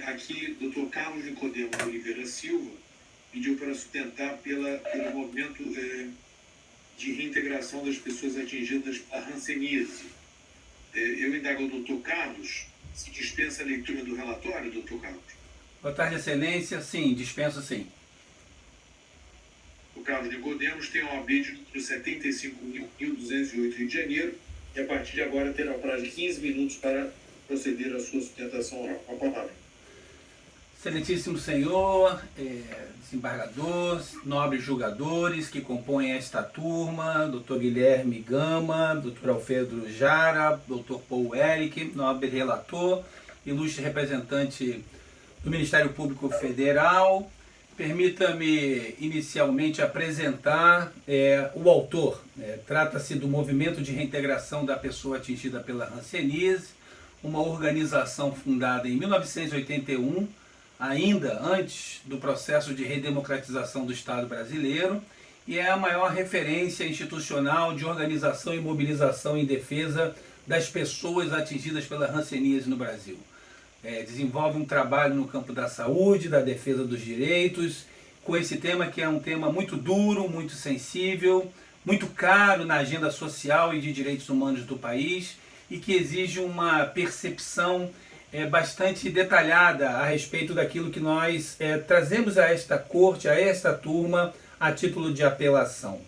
Aqui, Dr. Carlos Nicodemo de Oliveira Silva pediu para sustentar pelo movimento de reintegração das pessoas atingidas por hanseníase. Eu indago ao Dr. Carlos se dispensa a leitura do relatório, Dr. Carlos. Boa tarde, excelência. Sim, dispenso sim. O Carlos Nicodemos tem uma OAB de número 75.208, Rio de Janeiro, e a partir de agora terá prazo de 15 minutos para proceder à sua sustentação oral. Com a palavra. Excelentíssimo senhor, desembargador, nobres julgadores que compõem esta turma, Dr. Guilherme Gama, Dr. Alfredo Jara, Dr. Paul Eric, nobre relator, ilustre representante do Ministério Público Federal. Permita-me inicialmente apresentar o autor. Trata-se do Movimento de Reintegração da Pessoa Atingida pela hanseníase, uma organização fundada em 1981, ainda antes do processo de redemocratização do Estado brasileiro, e é a maior referência institucional de organização e mobilização em defesa das pessoas atingidas pela hanseníase no Brasil. Desenvolve um trabalho no campo da saúde, da defesa dos direitos, com esse tema que é um tema muito duro, muito sensível, muito caro na agenda social e de direitos humanos do país, e que exige uma percepção bastante detalhada a respeito daquilo que nós trazemos a esta corte, a esta turma, a título de apelação.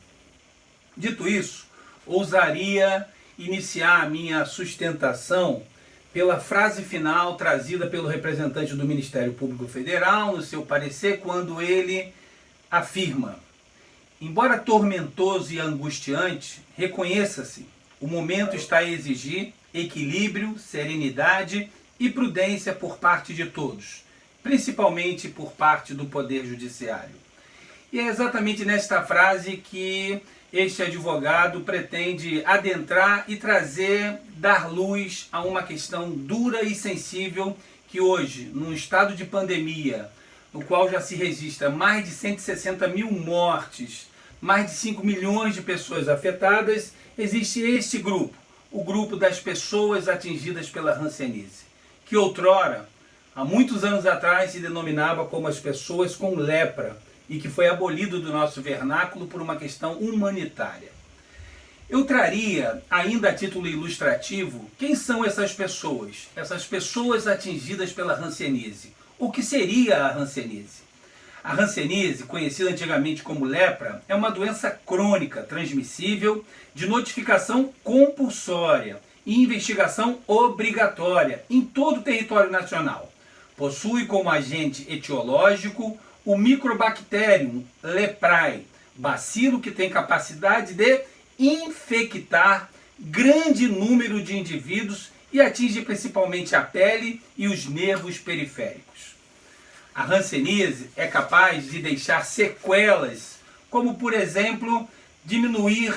Dito isso, ousaria iniciar a minha sustentação pela frase final trazida pelo representante do Ministério Público Federal no seu parecer, quando ele afirma: embora tormentoso e angustiante, reconheça-se, o momento está a exigir equilíbrio, serenidade e prudência por parte de todos, principalmente por parte do Poder Judiciário. E é exatamente nesta frase que este advogado pretende adentrar e dar luz a uma questão dura e sensível que hoje, num estado de pandemia, no qual já se registra mais de 160 mil mortes, mais de 5 milhões de pessoas afetadas, existe este grupo, o grupo das pessoas atingidas pela hanseníase, que outrora, há muitos anos atrás, se denominava como as pessoas com lepra, e que foi abolido do nosso vernáculo por uma questão humanitária. Eu traria, ainda a título ilustrativo, quem são essas pessoas atingidas pela hanseníase. O que seria a hanseníase? A hanseníase, conhecida antigamente como lepra, é uma doença crônica, transmissível, de notificação compulsória e investigação obrigatória em todo o território nacional. Possui como agente etiológico o Microbacterium leprae, bacilo que tem capacidade de infectar grande número de indivíduos e atinge principalmente a pele e os nervos periféricos. A hanseníase é capaz de deixar sequelas, como por exemplo, diminuir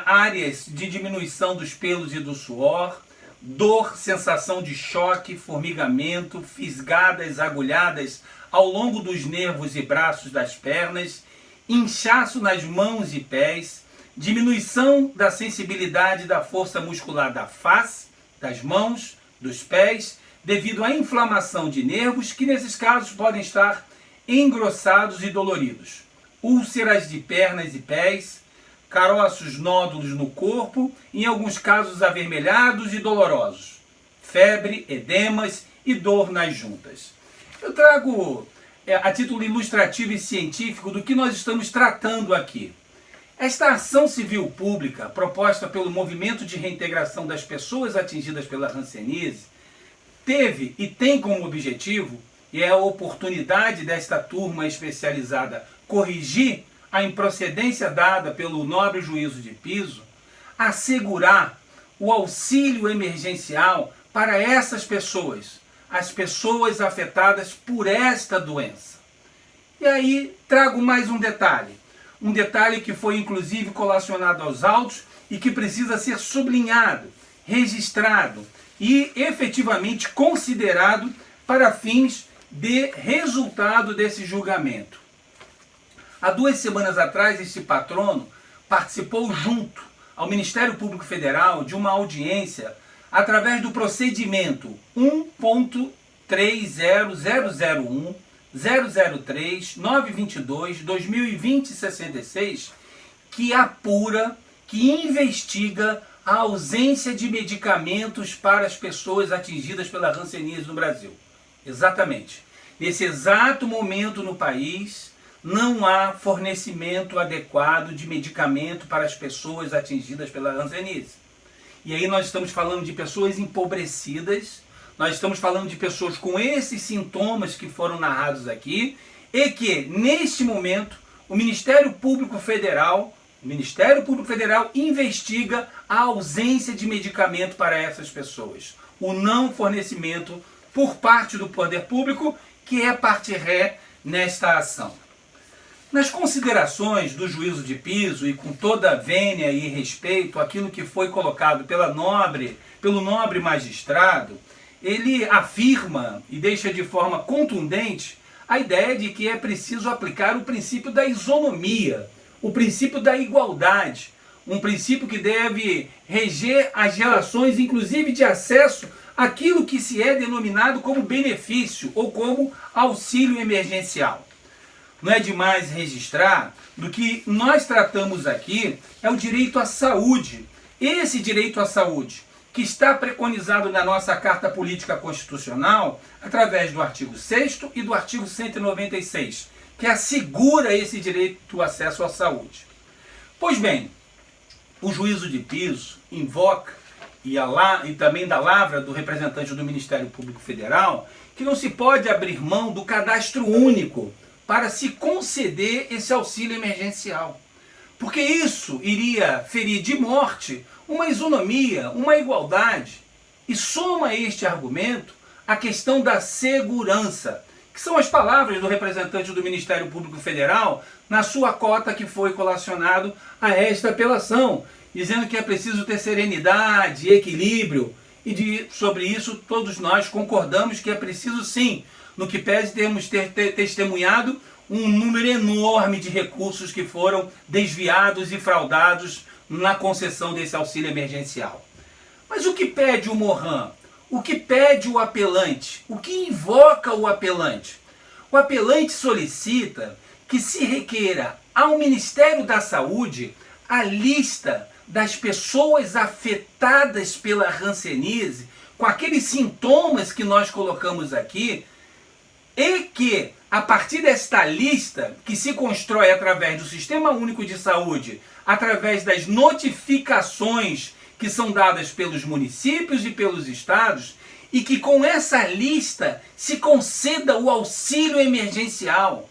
áreas de diminuição dos pelos e do suor, dor, sensação de choque, formigamento, fisgadas, agulhadas ao longo dos nervos e braços das pernas, inchaço nas mãos e pés, diminuição da sensibilidade da força muscular da face, das mãos, dos pés, devido à inflamação de nervos que nesses casos podem estar engrossados e doloridos, úlceras de pernas e pés, caroços, nódulos no corpo, em alguns casos avermelhados e dolorosos, febre, edemas e dor nas juntas. Eu trago a título ilustrativo e científico do que nós estamos tratando aqui. Esta ação civil pública, proposta pelo Movimento de Reintegração das Pessoas Atingidas pela hanseníase, teve e tem como objetivo, e é a oportunidade desta turma especializada corrigir a improcedência dada pelo nobre juízo de piso, assegurar o auxílio emergencial para essas pessoas, as pessoas afetadas por esta doença. E aí trago mais um detalhe que foi inclusive colacionado aos autos e que precisa ser sublinhado, registrado e efetivamente considerado para fins de resultado desse julgamento. Há 2 semanas atrás, este patrono participou junto ao Ministério Público Federal de uma audiência através do procedimento 30001 003 922 2020 66, que apura, que investiga a ausência de medicamentos para as pessoas atingidas pela hanseníase no Brasil. Exatamente. Nesse exato momento no país, não há fornecimento adequado de medicamento para as pessoas atingidas pela hanseníase. E aí nós estamos falando de pessoas empobrecidas, nós estamos falando de pessoas com esses sintomas que foram narrados aqui, e que, neste momento, o Ministério Público Federal investiga a ausência de medicamento para essas pessoas. O não fornecimento por parte do poder público, que é parte ré nesta ação. Nas considerações do juízo de piso, e com toda a vênia e respeito àquilo que foi colocado pelo nobre magistrado, ele afirma e deixa de forma contundente a ideia de que é preciso aplicar o princípio da isonomia, o princípio da igualdade, um princípio que deve reger as relações, inclusive de acesso àquilo que se é denominado como benefício ou como auxílio emergencial. Não é demais registrar do que nós tratamos aqui é o direito à saúde. Esse direito à saúde, que está preconizado na nossa Carta Política Constitucional, através do artigo 6º e do artigo 196, que assegura esse direito do acesso à saúde. Pois bem, o juízo de piso invoca, e também da lavra do representante do Ministério Público Federal, que não se pode abrir mão do cadastro único para se conceder esse auxílio emergencial. Porque isso iria ferir de morte uma isonomia, uma igualdade. E soma a este argumento a questão da segurança, que são as palavras do representante do Ministério Público Federal na sua cota que foi colacionado a esta apelação, dizendo que é preciso ter serenidade, equilíbrio, e sobre isso todos nós concordamos que é preciso sim, no que pese termos testemunhado um número enorme de recursos que foram desviados e fraudados na concessão desse auxílio emergencial. Mas o que pede o Mohan? O que pede o apelante? O que invoca o apelante? O apelante solicita que se requeira ao Ministério da Saúde a lista das pessoas afetadas pela hanseníase, com aqueles sintomas que nós colocamos aqui, e que, a partir desta lista, que se constrói através do Sistema Único de Saúde, através das notificações que são dadas pelos municípios e pelos estados, e que com essa lista se conceda o auxílio emergencial.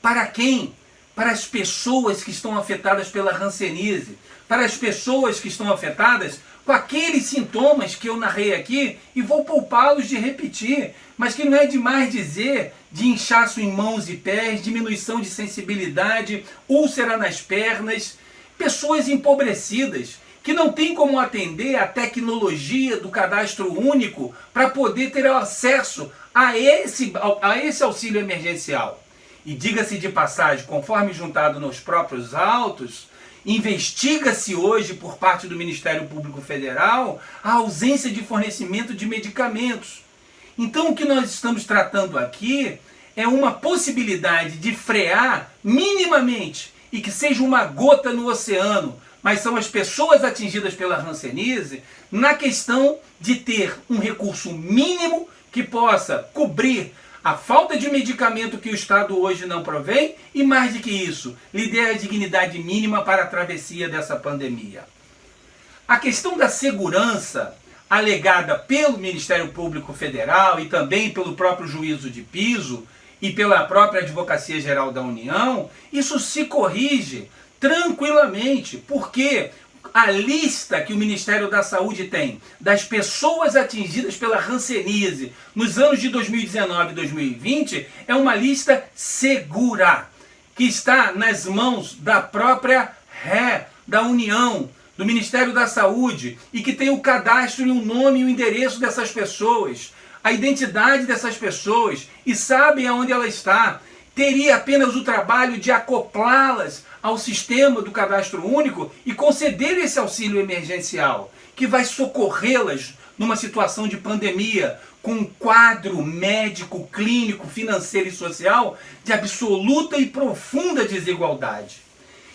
Para quem? Para as pessoas que estão afetadas pela hanseníase, para as pessoas que estão afetadas com aqueles sintomas que eu narrei aqui, e vou poupá-los de repetir, mas que não é demais dizer, de inchaço em mãos e pés, diminuição de sensibilidade, úlcera nas pernas, pessoas empobrecidas, que não tem como atender a tecnologia do cadastro único para poder ter acesso a esse auxílio emergencial. E diga-se de passagem, conforme juntado nos próprios autos, investiga-se hoje por parte do Ministério Público Federal a ausência de fornecimento de medicamentos. Então o que nós estamos tratando aqui é uma possibilidade de frear minimamente, e que seja uma gota no oceano, mas são as pessoas atingidas pela hanseníase, na questão de ter um recurso mínimo que possa cobrir a falta de medicamento que o Estado hoje não provém, e mais do que isso, lhe dê a dignidade mínima para a travessia dessa pandemia. A questão da segurança, alegada pelo Ministério Público Federal e também pelo próprio juízo de piso e pela própria Advocacia Geral da União, isso se corrige tranquilamente, porque a lista que o Ministério da Saúde tem das pessoas atingidas pela hanseníase nos anos de 2019 e 2020 é uma lista segura, que está nas mãos da própria ré da União, do Ministério da Saúde, e que tem o cadastro e o nome e o endereço dessas pessoas, a identidade dessas pessoas, e sabem aonde ela está. Teria apenas o trabalho de acoplá-las ao sistema do cadastro único e conceder esse auxílio emergencial, que vai socorrê-las numa situação de pandemia, com um quadro médico, clínico, financeiro e social de absoluta e profunda desigualdade.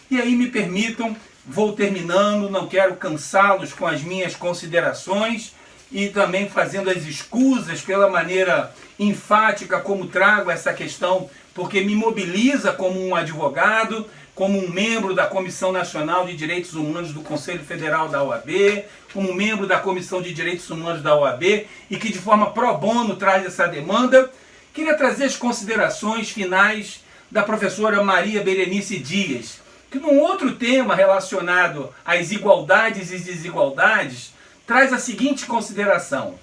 E aí me permitam, vou terminando, não quero cansá-los com as minhas considerações e também fazendo as escusas pela maneira enfática como trago essa questão, porque me mobiliza como um advogado, como um membro da Comissão Nacional de Direitos Humanos do Conselho Federal da OAB, como membro da Comissão de Direitos Humanos da OAB e que de forma pro bono traz essa demanda. Queria trazer as considerações finais da professora Maria Berenice Dias, que num outro tema relacionado às igualdades e desigualdades, traz a seguinte consideração.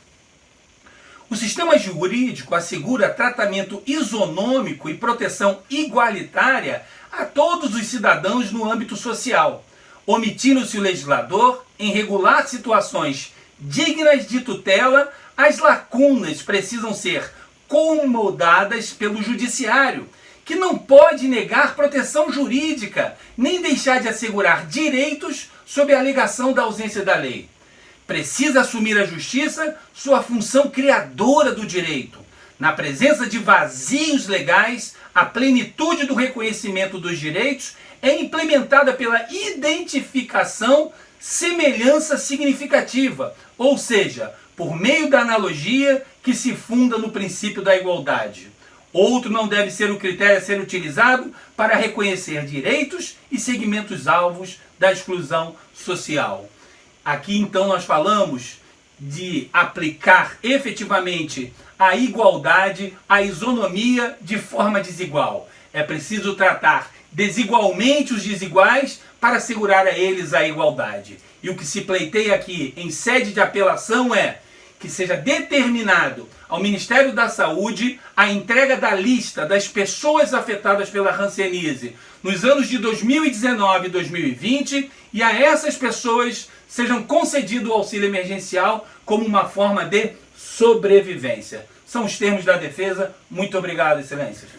O sistema jurídico assegura tratamento isonômico e proteção igualitária a todos os cidadãos no âmbito social, omitindo-se o legislador em regular situações dignas de tutela, as lacunas precisam ser comodadas pelo judiciário, que não pode negar proteção jurídica, nem deixar de assegurar direitos sob a alegação da ausência da lei. Precisa assumir a justiça sua função criadora do direito. Na presença de vazios legais, a plenitude do reconhecimento dos direitos é implementada pela identificação semelhança significativa, ou seja, por meio da analogia que se funda no princípio da igualdade. Outro não deve ser o critério a ser utilizado para reconhecer direitos e segmentos alvos da exclusão social. Aqui então nós falamos de aplicar efetivamente a igualdade, a isonomia de forma desigual. É preciso tratar desigualmente os desiguais para assegurar a eles a igualdade. E o que se pleiteia aqui em sede de apelação é que seja determinado ao Ministério da Saúde a entrega da lista das pessoas afetadas pela hanseníase nos anos de 2019 e 2020 e a essas pessoas sejam concedido o auxílio emergencial como uma forma de sobrevivência. São os termos da defesa. Muito obrigado, excelências.